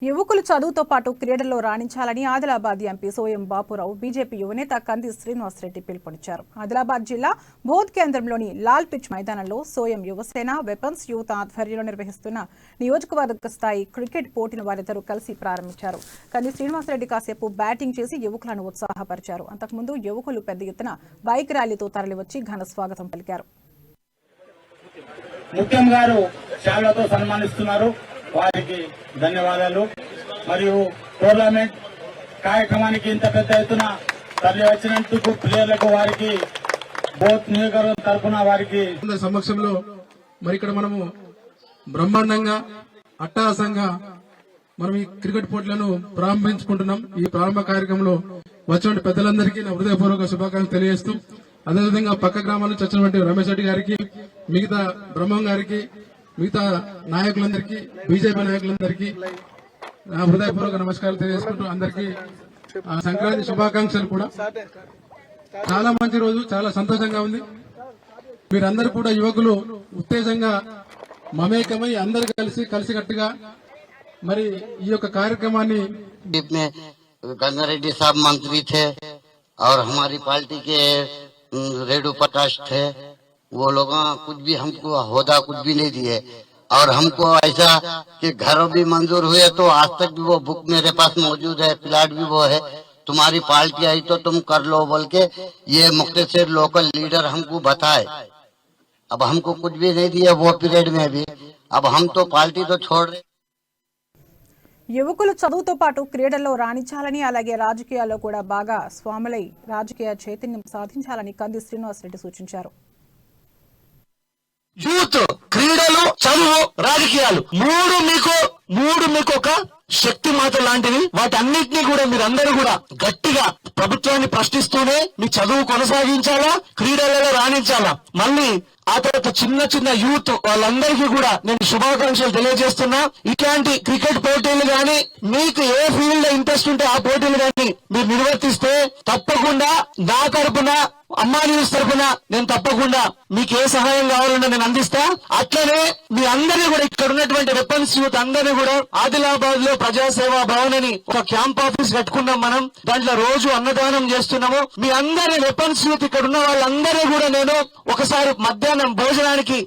యువకులు చదువుతో పాటు క్రీడల్లో రాణించాలని ఆదిలాబాద్ ఎంపీ సోయం బాపురావు బీజేపీ యువనేత కంది శ్రీనివాసరెడ్డి పిలుపునిచ్చారు. ఆదిలాబాద్ జిల్లా బోధ్ కేంద్రంలోని లాల్ పిచ్ మైదానంలో సోయం యువసేన వెపన్స్ యూత్ ఆధ్వర్యంలో నిర్వహిస్తున్న నియోజకవర్గ స్థాయి క్రికెట్ పోటీని వారిద్దరూ కలిసి ప్రారంభించారు. కంది శ్రీనివాసరెడ్డి కాసేపు బ్యాటింగ్ చేసి యువకులను ఉత్సాహపరిచారు. అంతకుముందు యువకులు పెద్ద ఎత్తున బైక్ ర్యాలీతో తరలివచ్చి ఘన స్వాగతం పలికారు. వారికి ధన్యవాదాలు. మరియు టోర్నమెంట్ కార్యక్రమానికి ఇంత పెద్ద ఎత్తున తరలి వచ్చినందుకు ప్లేయర్లకు వారికి బోత్ నియోజకవర్గం తరఫున వారికి సమక్షంలో మరి ఇక్కడ మనము బ్రహ్మాండంగా అట్టహాసంగా మనం ఈ క్రికెట్ పోటీలను ప్రారంభించుకుంటున్నాం. ఈ ప్రారంభ కార్యక్రమంలో వచ్చిన పెద్దలందరికీ నా హృదయపూర్వక శుభాకాంక్షలు తెలియజేస్తూ, అదేవిధంగా పక్క గ్రామాల నుంచి వచ్చినటువంటి రమేష్ రెడ్డి గారికి, మిగతా బ్రహ్మం గారికి, మిగతా నాయకులందరికీ, బీజేపీ నాయకులందరికీ నా హృదయపూర్వక నమస్కారాలు తెలియజేసుకుంటూ అందరికీ సంక్రాంతి శుభాకాంక్షలు. కూడా చాలా మంచి రోజు, చాలా సంతోషంగా ఉంది. మీరందరూ కూడా యువకులు ఉత్తేజంగా మమేకమై అందరు కలిసికట్టుగా మరి ఈ యొక్క కార్యక్రమాన్ని गंगारेड्डी साहब मंत्री थे और हमारी पार्टी के रेडू प्रकाश थे। वो लोग कुछ भी हमको होदा कुछ भी नहीं दिए और हमको ऐसा कि घर भी मंजूर हुए तो आज तक भी वो बुक मेरे पास मौजूद है, प्लाट भी वो है। तुम्हारी पार्टी आई तो तुम कर लो बोल के ये मुख्तसर लोकल लीडर हमको बताए। अब हमको कुछ भी नहीं दिया वो पीरियड में भी। अब हम तो पार्टी तो छोड़ रहे। యువకులు చదువుతో పాటు క్రీడల్లో రాణించాలని, అలాగే రాజకీయాల్లో కూడా బాగా స్వాములై రాజకీయ చైతన్యం సాధించాలని కంది శ్రీనివాసరెడ్డి సూచించారు. యూత్, క్రీడలు, చదువు, రాజకీయాలు మూడు మీకు ఒక శక్తి మాత లాంటివి. వాటన్నిటినీ కూడా మీరందరూ కూడా గట్టిగా ప్రభుత్వాన్ని ప్రశ్నిస్తూనే మీ చదువు కొనసాగించాలా, క్రీడలలో రాణించాలా. మళ్ళీ ఆ తర్వాత చిన్న యూత్ వాళ్ళందరికీ కూడా నేను శుభాకాంక్షలు తెలియజేస్తున్నా. ఇట్లాంటి క్రికెట్ పోటీలు గాని, మీకు ఏ ఫీల్డ్ లో ఇంట్రెస్ట్ ఉంటే ఆ పోటీలు గాని మీరు నిర్వర్తిస్తే తప్పకుండా నా తరపున, అమ్మా న్యూస్ తరపున నేను తప్పకుండా మీకు ఏ సహాయం కావాలన్నా నేను అందిస్తా. అట్లనే మీ అందరినీ కూడా ఇక్కడ ఉన్నటువంటి వెపన్స్ యూత్ అందరినీ కూడా ఆదిలాబాద్ లో ప్రజాసేవా భవన్ అని ఒక క్యాంప్ ఆఫీస్ కట్టుకున్నాం మనం. దాంట్లో రోజు అన్నదానం చేస్తున్నాము. మీ అందరి వెపన్స్ యూత్ ఇక్కడ ఉన్న వాళ్ళందరూ కూడా నేను ఒకసారి మధ్యాహ్నం భోజనానికి